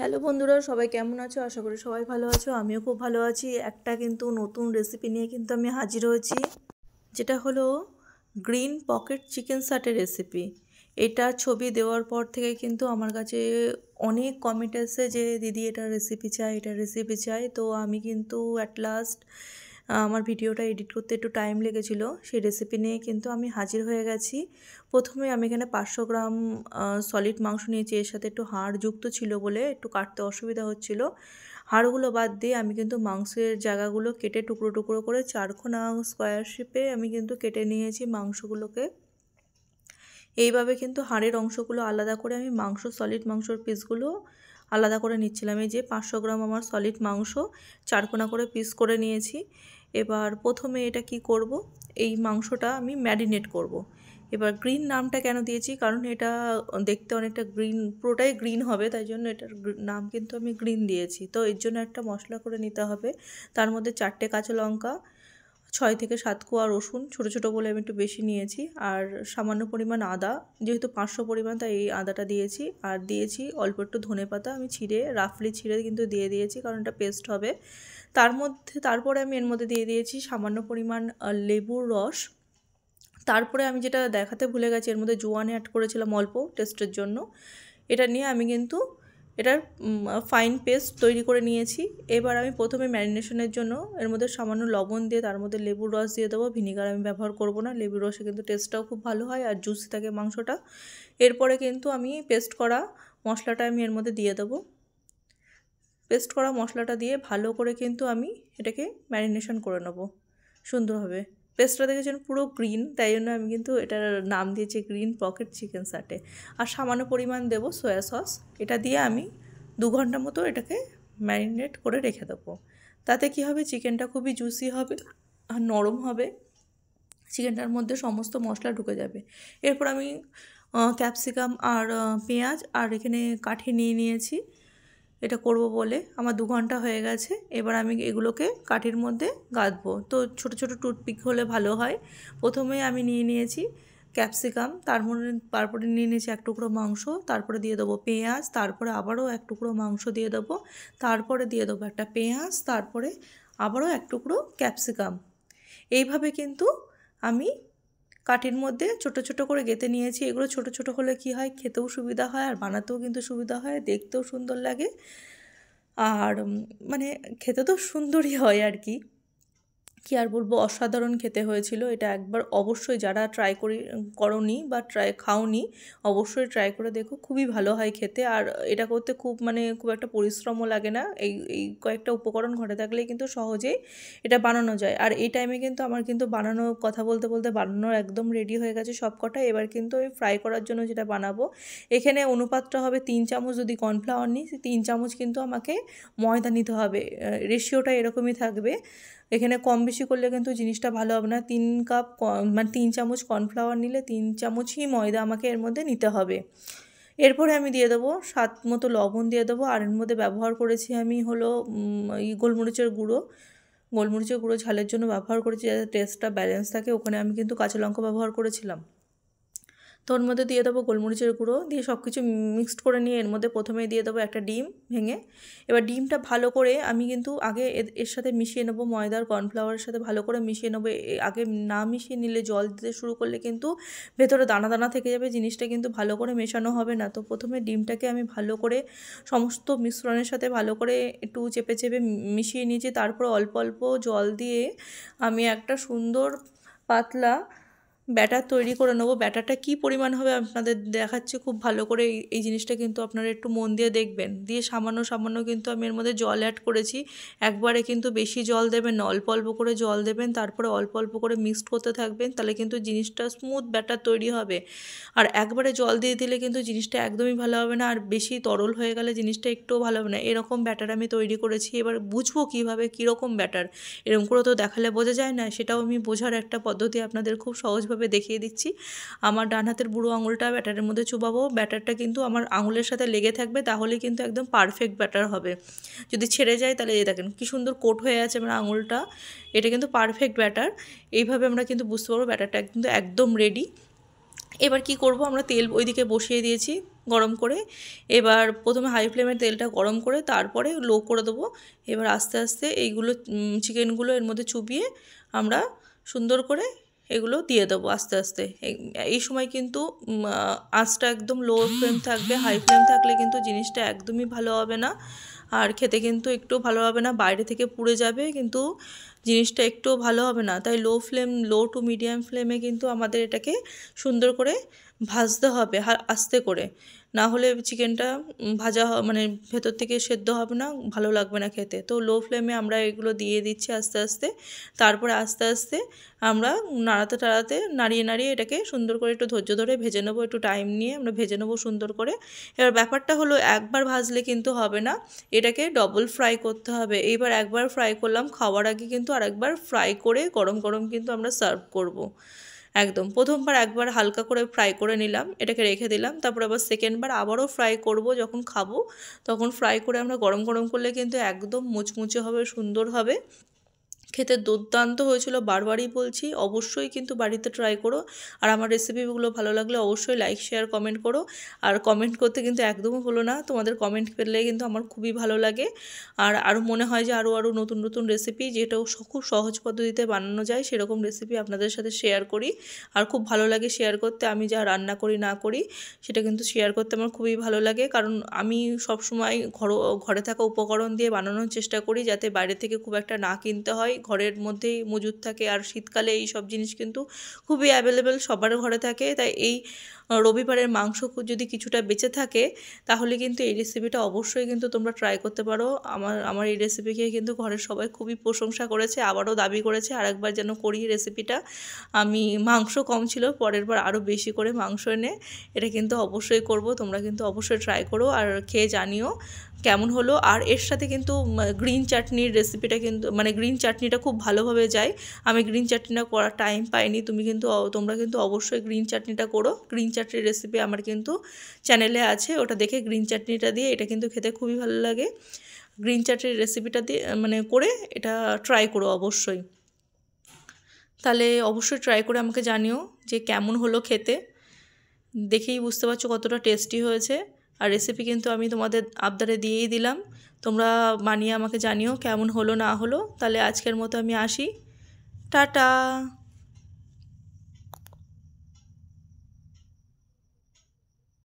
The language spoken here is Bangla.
হ্যালো বন্ধুরা, সবাই কেমন আছো? আশা করি সবাই ভালো আছো। আমিও খুব ভালো আছি। একটা কিন্তু নতুন রেসিপি নিয়ে কিন্তু আমি হাজির হয়েছি, যেটা হলো গ্রিন পকেট চিকেন সাটে রেসিপি। এটা ছবি দেওয়ার পর থেকে কিন্তু আমার কাছে অনেক কমেন্ট এসেছে যে দিদি এটা রেসিপি চাই, এটা রেসিপি চাই। তো আমি কিন্তু অ্যাট লাস্ট আমার ভিডিওটা এডিট করতে একটু টাইম লেগেছিলো, সেই রেসিপি নিয়ে কিন্তু আমি হাজির হয়ে গেছি। প্রথমে আমি এখানে 500 গ্রাম সলিড মাংস নিয়েছি। এর সাথে একটু হাড় যুক্ত ছিল বলে একটু কাটতে অসুবিধা হচ্ছিলো। হাড়গুলো বাদ দিয়ে আমি কিন্তু মাংসের জায়গাগুলো কেটে টুকরো টুকরো করে 4 স্কোয়ার শেপে আমি কিন্তু কেটে নিয়েছি মাংসগুলোকে। এইভাবে কিন্তু হাড়ের অংশগুলো আলাদা করে আমি সলিড মাংসর পিসগুলো আলাদা করে নিচ্ছিলাম। এই যে 500 গ্রাম আমার সলিড মাংস 4 করে পিস করে নিয়েছি। এবার প্রথমে এটা কি করব, এই মাংসটা আমি ম্যারিনেট করব। এবার গ্রিন নামটা কেন দিয়েছি, কারণ এটা দেখতে অনেকটা গ্রিন, পুরোটাই গ্রিন হবে, তাই জন্য এটার নাম কিন্তু আমি গ্রিন দিয়েছি। তো এর জন্য একটা মশলা করে নিতে হবে। তার মধ্যে 4টে কাঁচা লঙ্কা, 6 থেকে 7 কোয়া রসুন, ছোটো ছোটো বলে আমি একটু বেশি নিয়েছি, আর সামান্য পরিমাণ আদা, যেহেতু 500 পরিমাণ তাই এই আদাটা দিয়েছি। আর দিয়েছি অল্প একটু ধনেপাতা, আমি রাফলি ছিঁড়ে কিন্তু দিয়ে দিয়েছি, কারণ এটা পেস্ট হবে। তারপরে আমি এর মধ্যে দিয়ে দিয়েছি সামান্য পরিমাণ লেবুর রস। তারপরে আমি যেটা দেখাতে ভুলে গেছি, এর মধ্যে জোয়ান অ্যাড করেছিলাম অল্প টেস্টের জন্য। এটা নিয়ে আমি কিন্তু এটার ফাইন পেস্ট তৈরি করে নিয়েছি। এবার আমি প্রথমে ম্যারিনেশনের জন্য এর মধ্যে সামান্য লবণ দিয়ে তার মধ্যে লেবুর রস দিয়ে দেবো। ভিনিগার আমি ব্যবহার করব না, লেবুর রসে কিন্তু টেস্টটাও খুব ভালো হয় আর জুসি থাকে মাংসটা। এরপরে কিন্তু আমি পেস্ট করা মশলাটা আমি এর মধ্যে দিয়ে দেবো। পেস্ট করা মশলাটা দিয়ে ভালো করে কিন্তু আমি এটাকে ম্যারিনেশন করে নেব সুন্দরভাবে। পেস্টটা দেখেছেন পুরো গ্রিন, তাই জন্য আমি কিন্তু এটার নাম দিয়েছি গ্রিন পকেট চিকেন সাটে। আর সামান্য পরিমাণ দেবো সয়া সস। এটা দিয়ে আমি 2 ঘন্টা মতো এটাকে ম্যারিনেট করে রেখে দেবো। তাতে কি হবে, চিকেনটা খুবই জুসি হবে আর নরম হবে, চিকেনটার মধ্যে সমস্ত মশলা ঢুকে যাবে। এরপর আমি ক্যাপসিকাম আর পেঁয়াজ আর এখানে কাঠি নিয়ে নিয়েছি। এটা করব বলে আমার 2 ঘন্টা হয়ে গেছে। এবার আমি এগুলোকে কাঠির মধ্যে গাঁথবো। তো ছোট ছোট টুথপিক হলে ভালো হয়। প্রথমে আমি নিয়ে নিয়েছি ক্যাপসিকাম, তারপরে নিয়ে নিয়েছি 1 টুকরো মাংস, তারপরে দিয়ে দেবো পেঁয়াজ, তারপরে আবারও 1 টুকরো মাংস দিয়ে দেবো, তারপরে দিয়ে দেবো একটা পেঁয়াজ, তারপরে আবারও 1 টুকরো ক্যাপসিকাম। এইভাবে কিন্তু আমি কাঠির মধ্যে ছোট ছোট করে গেঁথে নিয়েছি। এগুলো ছোট ছোট হলে কি হয়, খেতেও সুবিধা হয় আর বানাতেও কিন্তু সুবিধা হয়, দেখতেও সুন্দর লাগে। আর মানে খেতে তো সুন্দরই হয় আর কি আর বলবো, অসাধারণ খেতে হয়েছিল। এটা একবার অবশ্যই যারা করোনি বা খাওনি, অবশ্যই ট্রাই করে দেখো, খুবই ভালো হয় খেতে। আর এটা করতে খুব একটা পরিশ্রমও লাগে না। এই কয়েকটা উপকরণ ঘরে থাকলেই কিন্তু সহজেই এটা বানানো যায়। আর এই টাইমে কিন্তু আমার কিন্তু কথা বলতে বলতে বানানো একদম রেডি হয়ে গেছে সব কটা। এবার কিন্তু আমি ফ্রাই করার জন্য যেটা বানাবো, এখানে অনুপাতটা হবে 3 চামচ। যদি কর্নফ্লাওয়ার নিই 3 চামচ কিন্তু আমাকে ময়দা নিতে হবে। রেশিওটা এরকমই থাকবে। এখানে কম বেশি করলে কিন্তু জিনিসটা ভালো হবে না। 3 চামচ কর্নফ্লাওয়ার নিলে 3 চামচই ময়দা আমাকে এর মধ্যে নিতে হবে। এরপরে আমি দিয়ে দেবো স্বাদ মতো লবণ দিয়ে দেবো। আর এর মধ্যে ব্যবহার করেছি আমি হলো গোলমরিচের গুঁড়ো ঝালের জন্য ব্যবহার করেছি, যাতে টেস্টটা ব্যালেন্স থাকে। ওখানে আমি কিন্তু কাঁচা লঙ্কা ব্যবহার করেছিলাম। তো ওর মধ্যে দিয়ে দেবো গোলমরিচের গুঁড়ো, দিয়ে সব কিছু মিক্সড করে নিয়ে এর মধ্যে প্রথমেই দিয়ে দেবো একটা ডিম ভেঙে। এবার ডিমটা ভালো করে আমি কিন্তু আগে এর সাথে মিশিয়ে নেবো, ময়দার কর্নফ্লাওয়ারের সাথে ভালো করে মিশিয়ে নেবো। আগে না মিশিয়ে নিলে, জল দিতে শুরু করলে কিন্তু ভেতরে দানা দানা থেকে যাবে, জিনিসটা কিন্তু ভালো করে মেশানো হবে না। তো প্রথমে ডিমটাকে আমি ভালো করে সমস্ত মিশ্রণের সাথে ভালো করে একটু চেপে চেপে মিশিয়ে নিয়েছি। তারপর অল্প অল্প জল দিয়ে আমি একটা সুন্দর পাতলা ব্যাটার তৈরি করে নেবো। ব্যাটারটা কী পরিমাণ হবে আপনাদের দেখাচ্ছি খুব ভালো করে। এই জিনিসটা কিন্তু আপনারা একটু মন দিয়ে দেখবেন। দিয়ে সামান্য সামান্য কিন্তু আমি এর মধ্যে জল অ্যাড করেছি। একবারে কিন্তু বেশি জল দেবেন না, অল্প অল্প করে জল দেবেন, তারপরে অল্প অল্প করে মিক্সড করতে থাকবেন, তাহলে কিন্তু জিনিসটা স্মুথ ব্যাটার তৈরি হবে। আর একবারে জল দিয়ে দিলে কিন্তু জিনিসটা একদমই ভালো হবে না, আর বেশি তরল হয়ে গেলে জিনিসটা একটুও ভালো হবে না। এরকম ব্যাটার আমি তৈরি করেছি। এবার বুঝবো কীভাবে, কীরকম ব্যাটার, এরকম করে তো দেখালে বোঝা যায় না, সেটাও আমি বোঝার একটা পদ্ধতি আপনাদের খুব সহজভাবে দেখিয়ে দিচ্ছি। আমার ডান হাতের বুড়ো আঙুলটা ব্যাটারের মধ্যে চুবাবো। ব্যাটারটা কিন্তু আমার আঙুলের সাথে লেগে থাকবে, তাহলে কিন্তু একদম পারফেক্ট ব্যাটার হবে। যদি ছেড়ে যায় তাহলে এই দেখেন কী সুন্দর কোট হয়ে আছে আমার আঙুলটা, এটা কিন্তু পারফেক্ট ব্যাটার। এইভাবে আমরা কিন্তু বুঝতে পারবো ব্যাটারটা কিন্তু একদম রেডি। এবার কি করব, আমরা তেল ওইদিকে বসিয়ে দিয়েছি। গরম করে এবার প্রথমে হাই ফ্লেমে তেলটা গরম করে তারপরে লো করে দেবো। এবার আস্তে আস্তে এইগুলো চিকেনগুলো এর মধ্যে চুবিয়ে আমরা সুন্দর করে এগুলো দিয়ে দেবো আস্তে আস্তে। এই সময় কিন্তু আঁচটা একদম লো ফ্লেম থাকবে, হাই ফ্লেম থাকলে কিন্তু জিনিসটা একদমই ভালো হবে না, আর খেতে কিন্তু একটু ভালো হবে না, বাইরে থেকে পুড়ে যাবে, কিন্তু জিনিসটা একটুও ভালো হবে না। তাই লো টু মিডিয়াম ফ্লেমে কিন্তু আমাদের এটাকে সুন্দর করে ভাজতে হবে আস্তে করে, না হলে চিকেনটা ভাজা মানে ভেতর থেকে সেদ্ধ হবে না, ভালো লাগবে না খেতে। তো লো ফ্লেমে আমরা এগুলো দিয়ে দিচ্ছি আস্তে আস্তে, তারপরে আস্তে আস্তে আমরা নাড়িয়ে নাড়িয়ে এটাকে সুন্দর করে একটু ধৈর্য ধরে ভেজে নেবো, একটু টাইম নিয়ে আমরা ভেজে নেবো সুন্দর করে। এবার ব্যাপারটা হলো একবার ভাজলে কিন্তু হবে না, এটাকে ডবল ফ্রাই করতে হবে। এইবার একবার ফ্রাই করলাম, খাওয়ার আগে কিন্তু আরেকবার ফ্রাই করে গরম গরম কিন্তু আমরা সার্ভ করব। একদম প্রথমবার একবার হালকা করে ফ্রাই করে নিলাম, এটাকে রেখে দিলাম, তারপর আবার সেকেন্ডবার আবারও ফ্রাই করব, যখন খাবো তখন ফ্রাই করে আমরা গরম গরম করলে কিন্তু একদম মুচমুচে হবে, সুন্দর হবে, খেতে দুর্দান্ত হয়েছিল। বারবারই বলছি, অবশ্যই কিন্তু বাড়িতে ট্রাই করো। আর আমার রেসিপিগুলো ভালো লাগলে অবশ্যই লাইক শেয়ার কমেন্ট করো। আর কমেন্ট করতে কিন্তু একদমই ভুলো না, তোমাদের কমেন্ট পেলে কিন্তু আমার খুবই ভালো লাগে। আর আরও মনে হয় যে আরও নতুন নতুন রেসিপি যেটাও খুব সহজ পদ্ধতিতে বানানো যায় সেরকম রেসিপি আপনাদের সাথে শেয়ার করি। আর খুব ভালো লাগে শেয়ার করতে, আমি যা রান্না করি না করি সেটা কিন্তু শেয়ার করতে আমার খুবই ভালো লাগে, কারণ আমি সবসময় ঘরে থাকা উপকরণ দিয়ে বানানোর চেষ্টা করি, যাতে বাইরে থেকে খুব একটা না কিনতে হয়, ঘরের মধ্যেই মজুদ থাকে। আর শীতকালে এই সব জিনিস কিন্তু খুবই অ্যাভেলেবেল, সবার ঘরে থাকে। তাই এই রবিবারের মাংস যদি কিছুটা বেঁচে থাকে তাহলে কিন্তু এই রেসিপিটা অবশ্যই কিন্তু তোমরা ট্রাই করতে পারো। আমার এই রেসিপি খেয়ে কিন্তু ঘরের সবাই খুবই প্রশংসা করেছে, আবারও দাবি করেছে আরেকবার যেন করি রেসিপিটা। আমি মাংস কম ছিল, পরের বার আরও বেশি করে মাংস এনে এটা কিন্তু অবশ্যই করব। তোমরা কিন্তু অবশ্যই ট্রাই করো আর খেয়ে জানিও কেমন হলো। আর এর সাথে কিন্তু গ্রিন চাটনির রেসিপিটা কিন্তু গ্রিন চাটনিটা খুব ভালোভাবে যায়। আমি গ্রিন চাটনিটা করার টাইম পাইনি, তোমরা কিন্তু অবশ্যই গ্রিন চাটনিটা করো। গ্রিন চাটনির রেসিপি আমার কিন্তু চ্যানেলে আছে, ওটা দেখে গ্রিন চাটনিটা দিয়ে এটা কিন্তু খেতে খুবই ভালো লাগে। গ্রিন চাটনির রেসিপিটা দিয়ে করে এটা ট্রাই করো অবশ্যই। তাহলে অবশ্যই ট্রাই করে আমাকে জানিও যে কেমন হলো খেতে, দেখেই বুঝতে পারছো কতটা টেস্টি হয়েছে। আর রেসিপি কিন্তু আমি তোমাদের আবদারে দিয়েই দিলাম, তোমরা বানিয়ে আমাকে জানিও কেমন হলো না হলো। তাহলে আজকের মতো আমি আসি, টাটা।